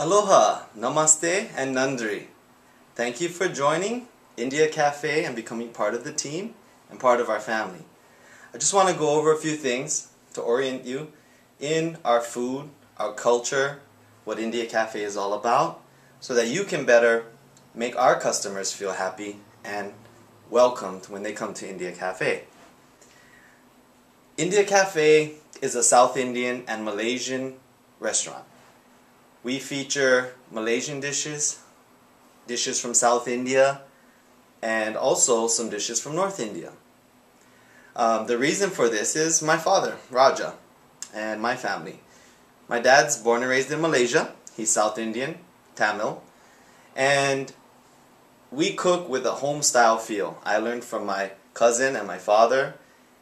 Aloha, namaste, and nandri. Thank you for joining India Cafe and becoming part of the team and part of our family. I just want to go over a few things to orient you in our food, our culture, what India Cafe is all about, so that you can better make our customers feel happy and welcomed when they come to India Cafe. India Cafe is a South Indian and Malaysian restaurant. We feature Malaysian dishes, dishes from South India, and also some dishes from North India. The reason for this is my father, Raja, and my family. My dad's born and raised in Malaysia. He's South Indian, Tamil, and we cook with a home-style feel. I learned from my cousin and my father,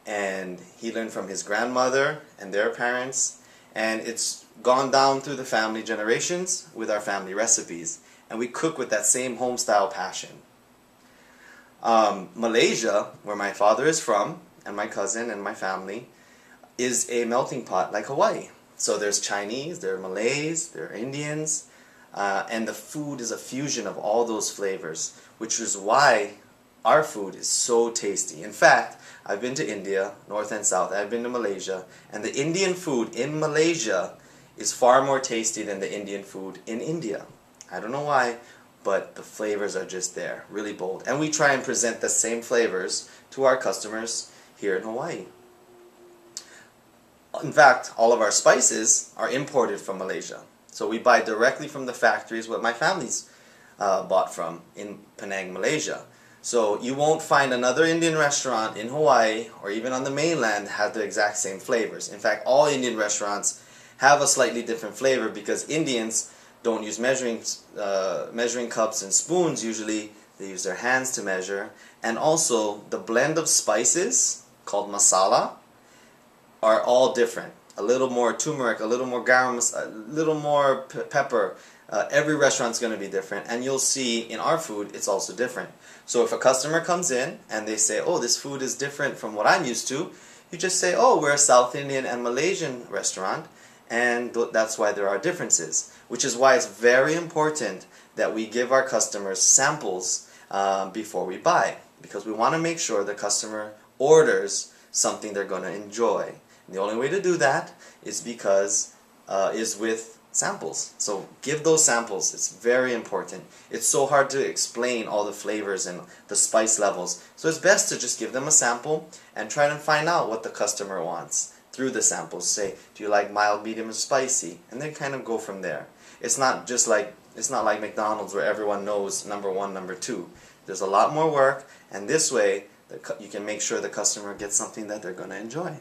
and he learned from his grandmother and their parents, and it's gone down through the family generations with our family recipes, and we cook with that same home-style passion. Malaysia, where my father is from, and my cousin and my family, is a melting pot like Hawaii. So there's Chinese, there are Malays, there are Indians, and the food is a fusion of all those flavors, which is why our food is so tasty. In fact, I've been to India, North and South, I've been to Malaysia, and the Indian food in Malaysia is far more tasty than the Indian food in India. I don't know why, but the flavors are just there, really bold. And we try and present the same flavors to our customers here in Hawaii. In fact, all of our spices are imported from Malaysia. So we buy directly from the factories what my family's bought from in Penang, Malaysia. So you won't find another Indian restaurant in Hawaii or even on the mainland have the exact same flavors. In fact, all Indian restaurants have a slightly different flavor because Indians don't use measuring cups and spoons usually. They use their hands to measure. And also, the blend of spices, called masala, are all different. A little more turmeric, a little more garam, a little more pepper. Every restaurant's going to be different, and you'll see in our food it's also different. So if a customer comes in and they say, oh, this food is different from what I'm used to, you just say, oh, we're a South Indian and Malaysian restaurant, and that's why there are differences. Which is why it's very important that we give our customers samples before we buy, because we want to make sure the customer orders something they're going to enjoy. And the only way to do that is with samples. So give those samples. It's very important. It's so hard to explain all the flavors and the spice levels. So it's best to just give them a sample and try to find out what the customer wants through the samples. Say, do you like mild, medium, or spicy? And then kind of go from there. It's not like McDonald's where everyone knows number one, number two. There's a lot more work, and this way you can make sure the customer gets something that they're going to enjoy.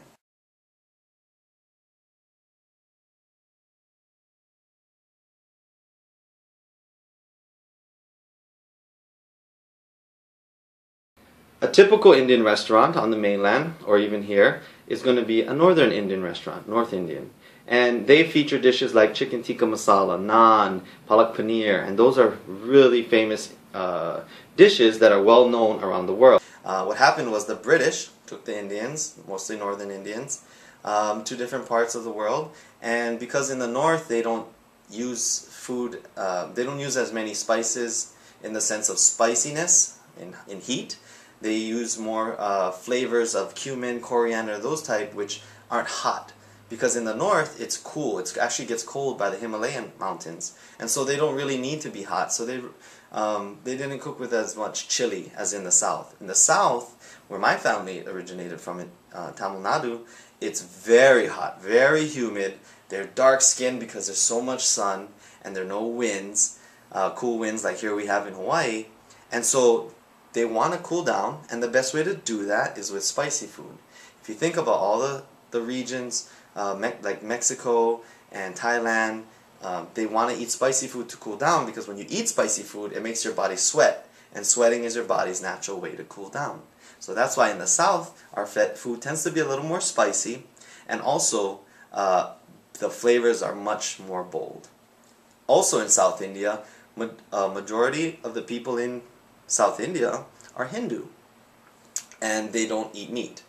A typical Indian restaurant on the mainland, or even here, is going to be a northern Indian restaurant, North Indian. And they feature dishes like chicken tikka masala, naan, palak paneer, and those are really famous dishes that are well known around the world. What happened was the British took the Indians, mostly northern Indians, to different parts of the world, and because in the north they don't use food, they don't use as many spices in the sense of spiciness in heat. They use more flavors of cumin, coriander, those type, which aren't hot. Because in the north, it's cool. It actually gets cold by the Himalayan mountains. And so they don't really need to be hot. So they didn't cook with as much chili as in the south. In the south, where my family originated from, Tamil Nadu, it's very hot, very humid. They're dark-skinned because there's so much sun and there are no winds, cool winds like here we have in Hawaii. And so they want to cool down, and the best way to do that is with spicy food. If you think about all the regions, like Mexico and Thailand, they want to eat spicy food to cool down, because when you eat spicy food, it makes your body sweat, and sweating is your body's natural way to cool down. So that's why in the South, our food tends to be a little more spicy, and also the flavors are much more bold. Also in South India, a majority of the people in South India are Hindu, and they don't eat meat.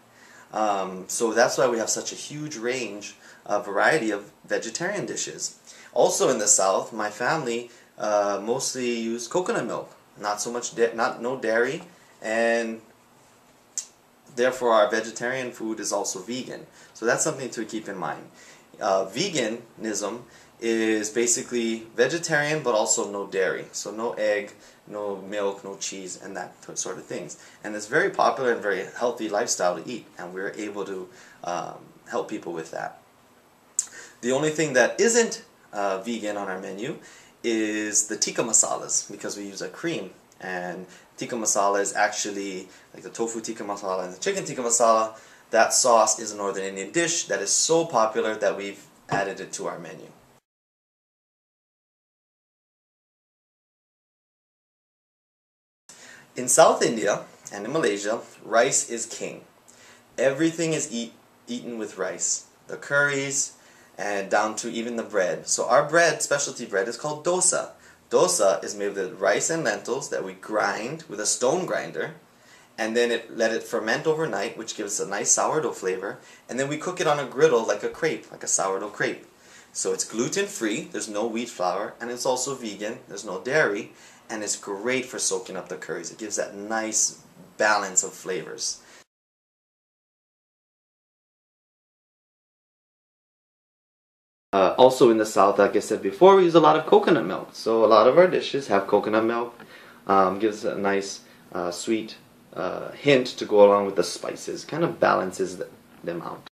So that's why we have such a huge range, variety of vegetarian dishes. Also in the South, my family mostly use coconut milk. Not so much, no dairy, and therefore our vegetarian food is also vegan. So that's something to keep in mind. Veganism is basically vegetarian but also no dairy. So no egg, no milk, no cheese, and that sort of things. And it's very popular and very healthy lifestyle to eat, and we're able to help people with that. The only thing that isn't vegan on our menu is the tikka masalas, because we use a cream, and tikka masala is actually like the tofu tikka masala and the chicken tikka masala. That sauce is a Northern Indian dish that is so popular that we've added it to our menu. In South India and in Malaysia, rice is king. Everything is eaten with rice. The curries, and down to even the bread. So our bread, specialty bread, is called dosa. Dosa is made with rice and lentils that we grind with a stone grinder, and then let it ferment overnight, which gives a nice sourdough flavor, and then we cook it on a griddle like a crepe, like a sourdough crepe. So it's gluten-free, there's no wheat flour, and it's also vegan, there's no dairy, and it's great for soaking up the curries. It gives that nice balance of flavors. Also in the South, like I said before, we use a lot of coconut milk. So a lot of our dishes have coconut milk. Gives a nice sweet hint to go along with the spices. Kind of balances them out.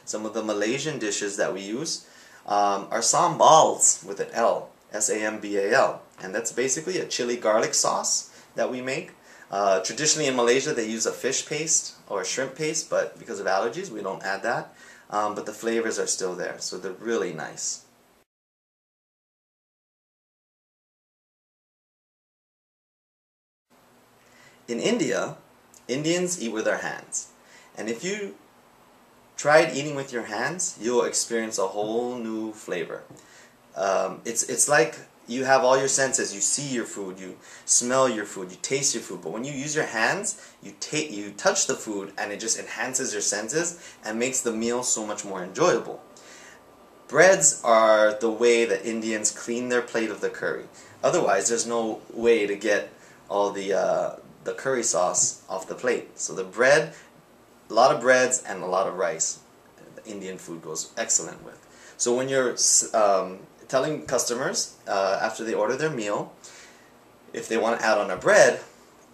Some of the Malaysian dishes that we use are sambals with an L, S-A-M-B-A-L. And that's basically a chili garlic sauce that we make. Traditionally in Malaysia they use a fish paste or a shrimp paste, but because of allergies we don't add that. But the flavors are still there, so they're really nice. In India, Indians eat with their hands. And if you tried eating with your hands, you'll experience a whole new flavor. It's like you have all your senses. You see your food, you smell your food, you taste your food. But when you use your hands, you touch the food, and it just enhances your senses and makes the meal so much more enjoyable. Breads are the way that Indians clean their plate of the curry. Otherwise, there's no way to get all the curry sauce off the plate. So the bread, a lot of breads and a lot of rice, the Indian food goes excellent with. So when you're telling customers after they order their meal, if they want to add on a bread,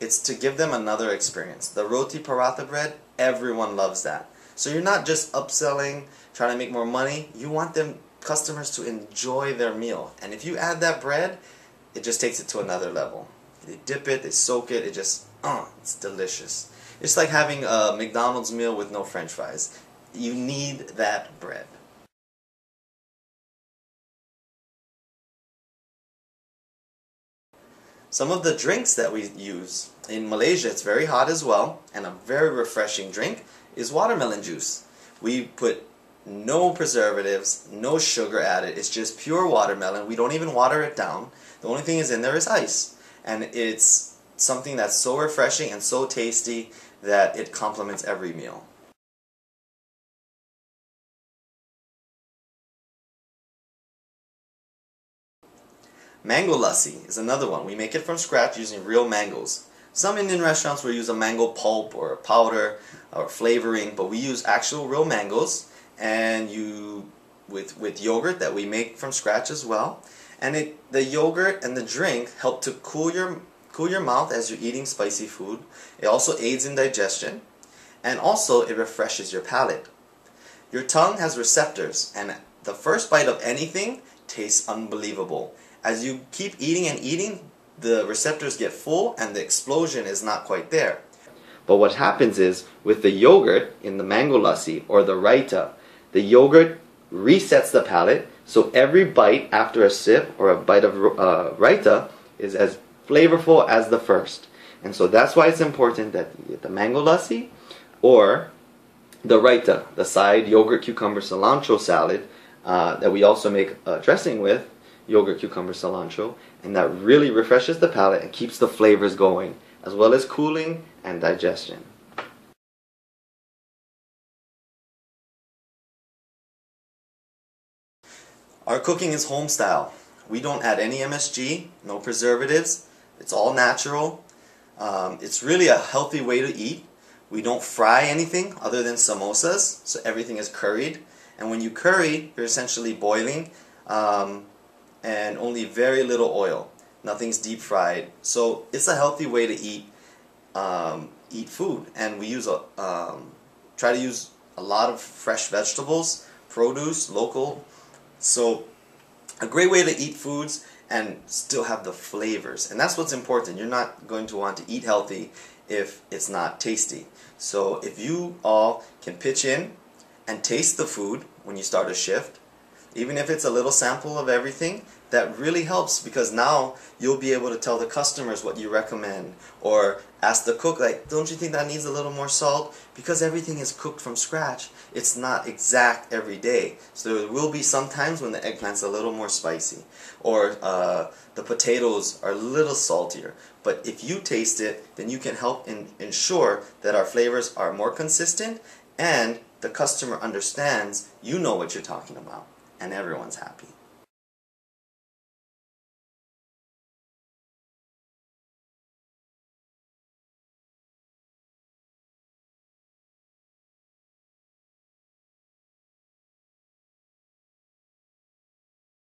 it's to give them another experience. The roti paratha bread, everyone loves that. So you're not just upselling, trying to make more money. You want customers to enjoy their meal. And if you add that bread, it just takes it to another level. They dip it, they soak it, it's delicious. It's like having a McDonald's meal with no French fries. You need that bread. Some of the drinks that we use, in Malaysia it's very hot as well, and a very refreshing drink is watermelon juice. We put no preservatives, no sugar added, it's just pure watermelon. We don't even water it down. The only thing is in there is ice. And it's something that's so refreshing and so tasty that it complements every meal. Mango lassi is another one. We make it from scratch using real mangoes. Some Indian restaurants will use a mango pulp or a powder or flavoring, but we use actual real mangoes, and with yogurt that we make from scratch as well. And the yogurt and the drink help to cool your mouth as you're eating spicy food. It also aids in digestion, and also it refreshes your palate. Your tongue has receptors, and the first bite of anything tastes unbelievable. As you keep eating and eating, the receptors get full and the explosion is not quite there. But what happens is, with the yogurt in the mango lassi or the raita, the yogurt resets the palate, so every bite after a sip or a bite of raita is as flavorful as the first. And so that's why it's important that you get the mango lassi or the raita, the side yogurt, cucumber, cilantro salad that we also make a dressing with, yogurt, cucumber, cilantro, and that really refreshes the palate and keeps the flavors going, as well as cooling and digestion. Our cooking is home style. We don't add any MSG, no preservatives. It's all natural. It's really a healthy way to eat. We don't fry anything other than samosas, so everything is curried. And when you curry, you're essentially boiling, and only very little oil. Nothing's deep fried. So it's a healthy way to eat food. And we use try to use a lot of fresh vegetables, produce, local. So a great way to eat foods and still have the flavors. And that's what's important. You're not going to want to eat healthy if it's not tasty. So if you all can pitch in and taste the food when you start a shift, even if it's a little sample of everything, that really helps, because now you'll be able to tell the customers what you recommend, or ask the cook, like, don't you think that needs a little more salt? Because everything is cooked from scratch. It's not exact every day. So there will be some times when the eggplant's a little more spicy, or the potatoes are a little saltier. But if you taste it, then you can help ensure that our flavors are more consistent, and the customer understands you know what you're talking about, and everyone's happy.